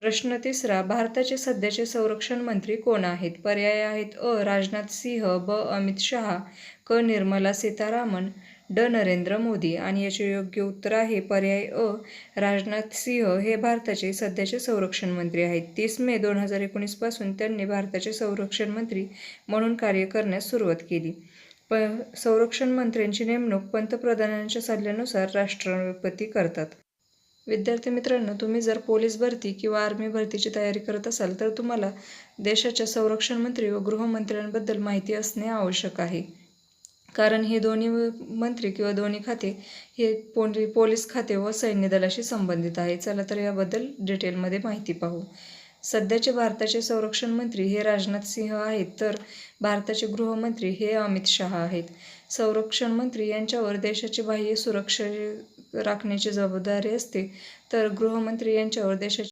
प्रश्न तिसरा. भारताचे सध्याचे संरक्षण मंत्री कोण आहेत? पर्याय आहेत: अ. राजनाथ सिंह, ब. अमित शहा, क. निर्मला सीतारामन, ड. नरेंद्र मोदी. आणि याचे योग्य उत्तर आहे पर्याय अ. राजनाथ सिंह हे भारताचे सध्याचे संरक्षण मंत्री आहेत. 30 मे 2019 पासून त्यांनी भारताचे संरक्षण मंत्री म्हणून कार्य करण्यास सुरुवात केली. संरक्षण मंत्र्यांची नेमणूक पंतप्रधानांच्या सल्ल्यानुसार राष्ट्रपती करतात. विद्यार्थी मित्रांनो, तुम्ही जर पोलीस भरती किंवा आर्मी भरतीची तयारी करत असाल तर तुम्हाला देशाच्या संरक्षण मंत्री व गृहमंत्र्यांबद्दल माहिती असणे आवश्यक आहे. कारण हे दोन्ही मंत्री किंवा दोन्ही खाते हे पोलीस खाते व सैन्य दलाशी संबंधित आहे. चला तर याबद्दल डिटेलमध्ये माहिती पाहू. सध्याचे भारताचे संरक्षण मंत्री हे राजनाथ सिंह आहेत, तर भारताचे गृहमंत्री हे अमित शहा आहेत. संरक्षण मंत्री यांच्यावर देशाची बाह्य सुरक्षा राखण्याची जबाबदारी असते, तर गृहमंत्री यांच्यावर देशाची